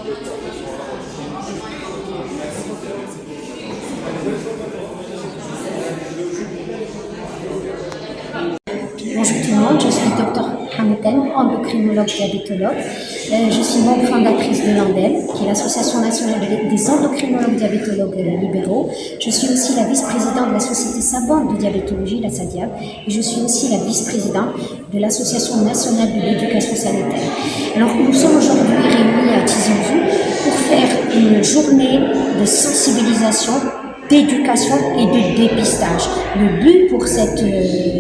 Bonjour tout le monde, je suis Dr Hameten, endocrinologue diabétologue. Je suis membre fondatrice de l'ANDEL, qui est l'Association nationale des endocrinologues diabétologues libéraux. Je suis aussi la vice-présidente de la Société savante de diabétologie, la SADIAB, et je suis aussi la vice-présidente de l'Association nationale de l'éducation sanitaire. Alors nous sommes aujourd'hui réunis à Tizi Ouzou pour faire une journée de sensibilisation, d'éducation et de dépistage. Le but pour cette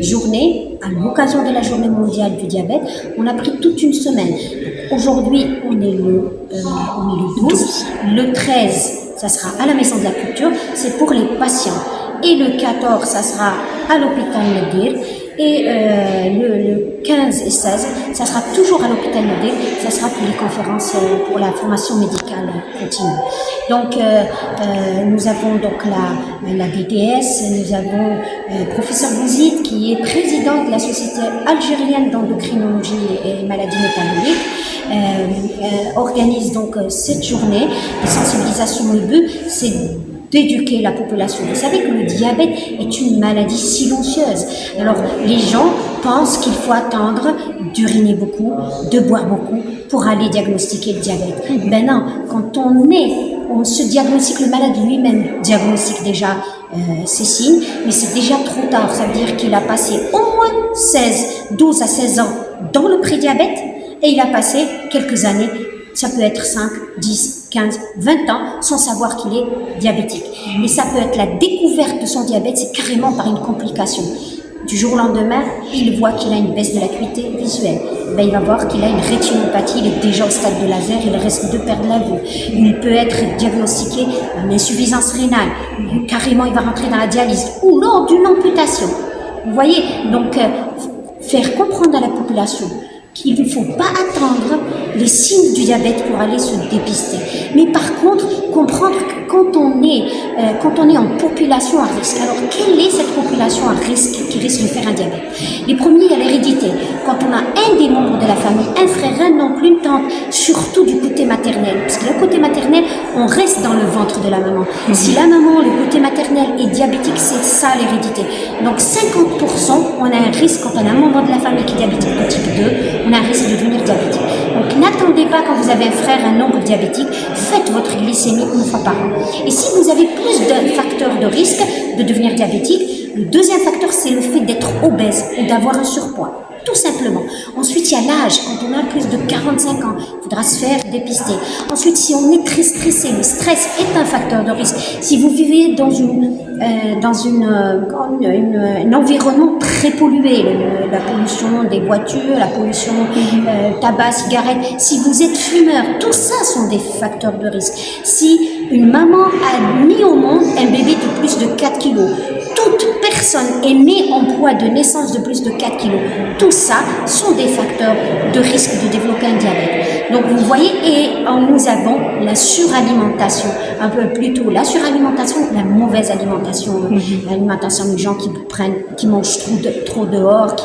journée, à l'occasion de la journée mondiale du diabète, on a pris toute une semaine. Aujourd'hui, on est le 12. Le 13, ça sera à la Maison de la Culture, c'est pour les patients. Et le 14, ça sera à l'hôpital Medir. Et le 15 et 16, ça sera toujours à l'hôpital Medir, ça sera pour les conférences, pour la formation médicale continue. Donc, nous avons donc la DDS, nous avons professeur Bouzid qui est président de la Société algérienne d'endocrinologie et maladies métaboliques, organise donc cette journée de sensibilisation. Le but, c'est d'éduquer la population. Vous savez que le diabète est une maladie silencieuse. Alors, les gens pensent qu'il faut attendre d'uriner beaucoup, de boire beaucoup pour aller diagnostiquer le diabète. Ben non, quand on se diagnostique, le malade lui-même diagnostique déjà ses signes, mais c'est déjà trop tard. Ça veut dire qu'il a passé au moins 12 à 16 ans dans le prédiabète et il a passé quelques années. Ça peut être 5, 10, 15, 20 ans sans savoir qu'il est diabétique. Et ça peut être la découverte de son diabète, c'est carrément par une complication. Du jour au lendemain, il voit qu'il a une baisse de l'acuité visuelle. Ben, il va voir qu'il a une rétinopathie, il est déjà au stade de laser, il risque de perdre la vue. Il peut être diagnostiqué une insuffisance rénale. Carrément, il va rentrer dans la dialyse ou lors d'une amputation. Vous voyez, donc faire comprendre à la population qu'il ne faut pas attendre les signes du diabète pour aller se dépister. Mais par contre, comprendre que quand on est en population à risque, alors quelle est cette population à risque qui risque de faire un diabète? Les premiers, il y a l'hérédité. Quand on a un des membres de la famille, un frère, un oncle, une tante, surtout du côté maternel, parce que le côté maternel, on reste dans le ventre de la maman. Si la maman, le côté maternel est diabétique, c'est ça l'hérédité. Donc 50%, on a un risque quand on a un membre de la famille qui est diabétique de type 2, on a un risque de devenir diabétique. Donc n'attendez pas quand vous avez un frère, un oncle diabétique, faites votre glycémie une fois par an. Et si vous avez plus de facteurs de risque de devenir diabétique, le deuxième facteur, c'est le fait d'être obèse ou d'avoir un surpoids. Tout simplement. Ensuite, il y a l'âge. Quand on a plus de 45 ans, il faudra se faire dépister. Ensuite, si on est très stressé, le stress est un facteur de risque. Si vous vivez dans un environnement très pollué, la pollution des voitures, la pollution tabac, cigarette, si vous êtes fumeur, tout ça sont des facteurs de risque. Si une maman a mis au monde un bébé de plus de 4 kilos, toute personne est née en poids de naissance de plus de 4 kilos. Tout ça sont des facteurs de risque de développer un diabète. Donc vous voyez, et nous avons la suralimentation, un peu plus tôt, la suralimentation, la mauvaise alimentation, l'alimentation des gens qui mangent trop dehors,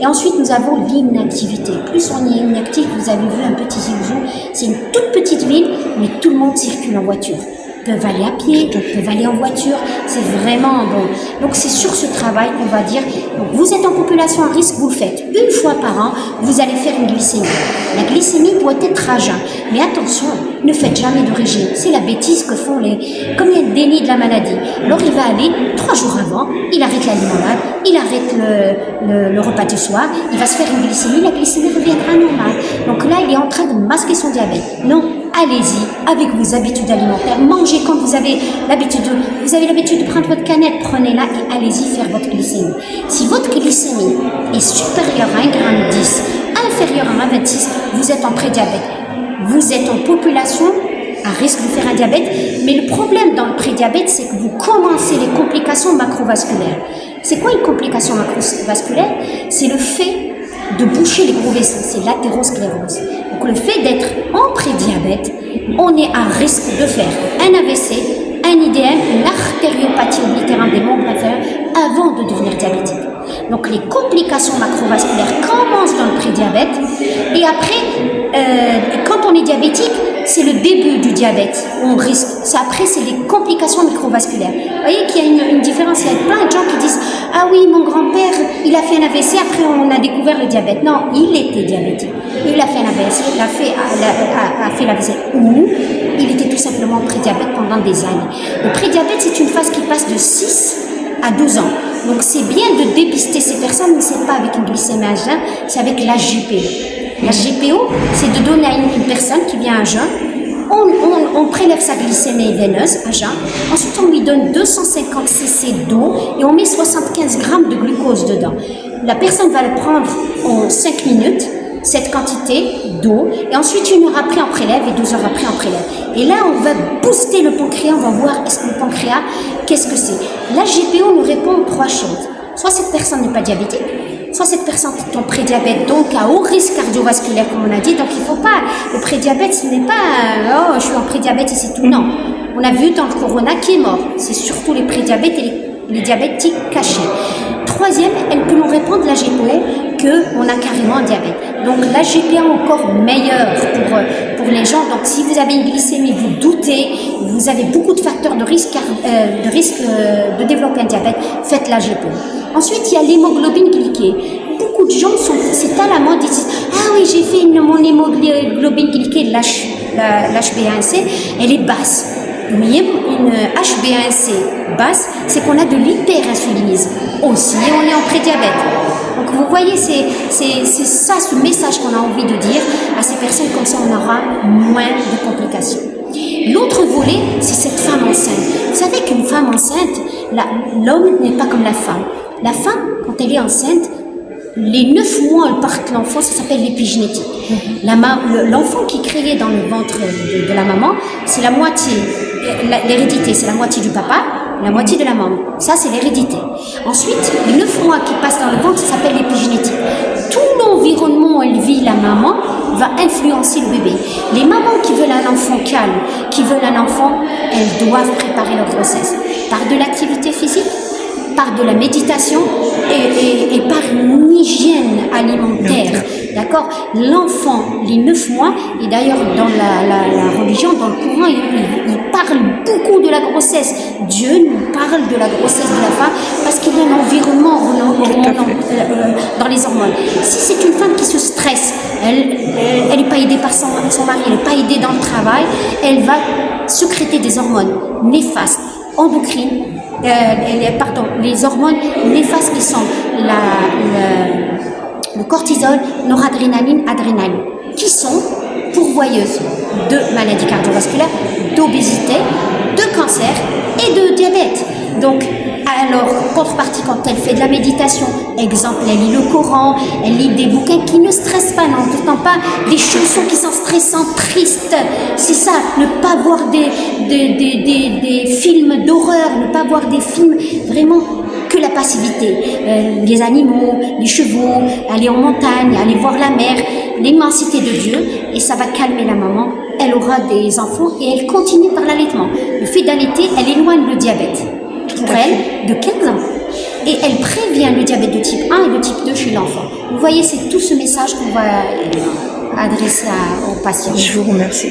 et ensuite nous avons l'inactivité. Plus on est inactif, vous avez vu un petit Tizi Ouzou, c'est une toute petite ville, mais tout le monde circule en voiture. Peuvent aller à pied, peuvent aller en voiture, c'est vraiment bon. Donc c'est sur ce travail qu'on va dire, donc vous êtes en population à risque, vous le faites une fois par an, vous allez faire une glycémie. La glycémie doit être à jeun, mais attention, ne faites jamais de régime, c'est la bêtise que font comme il y a le déni de la maladie. Alors il va aller 3 jours avant, il arrête la limonade, il arrête le repas du soir, il va se faire une glycémie, la glycémie reviendra normale. Donc là, il est en train de masquer son diabète. Non, allez-y avec vos habitudes alimentaires, mangez quand vous avez l'habitude de prendre votre canette, prenez-la et allez-y faire votre glycémie. Si votre glycémie est supérieure à 1,10 g, inférieure à 1,26 g, vous êtes en prédiabète. Vous êtes en population à risque de faire un diabète, mais le problème dans le prédiabète, c'est que vous commencez les complications macrovasculaires. C'est quoi une complication macrovasculaire? C'est le fait de boucher les gros vaisseaux, c'est l'athérosclérose. Donc le fait d'être en prédiabète, on est à risque de faire un AVC, un IDM, une artériopathie oblitérante des membres inférieurs avant de devenir diabétique. Donc les complications macrovasculaires commencent dans le prédiabète et après, quand on est diabétique, c'est le début diabète, on risque, après c'est les complications microvasculaires. Vous voyez qu'il y a une différence, il y a plein de gens qui disent « Ah oui, mon grand-père, il a fait un AVC, après on a découvert le diabète. » Non, il était diabétique. Il a fait un AVC, il a fait l'AVC. Ou il était tout simplement prédiabète pendant des années. Le prédiabète, c'est une phase qui passe de 6 à 12 ans. Donc c'est bien de dépister ces personnes, mais ce n'est pas avec une glycémie à jeun, c'est avec l'HGPO. L'HGPO, c'est de donner à une personne qui vient à jeun, on prélève sa glycémie veineuse à jeun, ensuite on lui donne 250 cc d'eau et on met 75 grammes de glucose dedans. La personne va le prendre en 5 minutes, cette quantité d'eau, et ensuite 1 heure après on prélève et 2 heures après on prélève. Et là on va booster le pancréas, on va voir est-ce que le pancréas, qu'est-ce que c'est. La GPO nous répond 3 choses. Soit cette personne n'est pas diabétique, soit cette personne est en prédiabète, donc à haut risque cardiovasculaire comme on a dit, donc il ne faut pas, le prédiabète ce n'est pas oh je suis en prédiabète et c'est tout, non. On a vu dans le corona qui est mort, c'est surtout les prédiabètes et les diabétiques cachés. Troisième, elle peut nous répondre la GPO qu'on a carrément un diabète. Donc la GPA est encore meilleure pour les gens. Donc si vous avez une glycémie, vous doutez, vous avez beaucoup de facteurs de risque de développer un diabète, faites la GPA. Ensuite, il y a l'hémoglobine glyquée. Beaucoup de gens c'est à la mode, ils disent « Ah oui, j'ai fait mon hémoglobine glyquée, l'HbA1c, elle est basse. » Une HbA1c basse, c'est qu'on a de l'hyperinsulinisme aussi, et on est en prédiabète. Donc vous voyez, c'est ça ce message qu'on a envie de dire à ces personnes, comme ça on aura moins de complications. L'autre volet, c'est cette femme enceinte. Vous savez qu'une femme enceinte, l'homme n'est pas comme la femme. La femme, quand elle est enceinte, les 9 mois, elle porte l'enfant, ça s'appelle l'épigénétique. L'enfant qui est créé dans le ventre de la maman, c'est la moitié, l'hérédité, c'est la moitié du papa, la moitié de la maman. Ça, c'est l'hérédité. Ensuite, les 9 mois qui passent dans le ventre, ça s'appelle l'épigénétique. Tout l'environnement où elle vit, la maman, va influencer le bébé. Les mamans qui veulent un enfant calme, qui veulent un enfant, elles doivent préparer leur grossesse par de l'activité physique, par de la méditation et par une hygiène alimentaire. D'accord? L'enfant, les 9 mois, et d'ailleurs dans la religion, dans le Coran, il parle beaucoup de la grossesse. Dieu nous parle de la grossesse de la femme parce qu'il y a un environnement dans les hormones. Si c'est une femme qui se stresse, elle n'est pas aidée par son mari, elle n'est pas aidée dans le travail, elle va sécréter des hormones néfastes, endocrines, les hormones néfastes qui sont le cortisol, noradrénaline, adrénaline, qui sont pourvoyeuses de maladies cardiovasculaires, d'obésité, de cancer et de diabète. Donc, alors, contrepartie, quand elle fait de la méditation, exemple, elle lit le Coran, elle lit des bouquins qui ne stressent pas, n'entend pas des chansons qui sont stressantes, tristes. C'est ça, ne pas voir des films d'horreur, ne pas voir des films vraiment que la passivité. Les animaux, les chevaux, aller en montagne, aller voir la mer, l'immensité de Dieu, et ça va calmer la maman. Elle aura des enfants et elle continue par l'allaitement. Le fait d'allaiter, elle éloigne le diabète pour elle de 15 ans. Et elle prévient le diabète de type 1 et de type 2 chez l'enfant. Vous voyez, c'est tout ce message qu'on va adresser aux patients. Je vous remercie.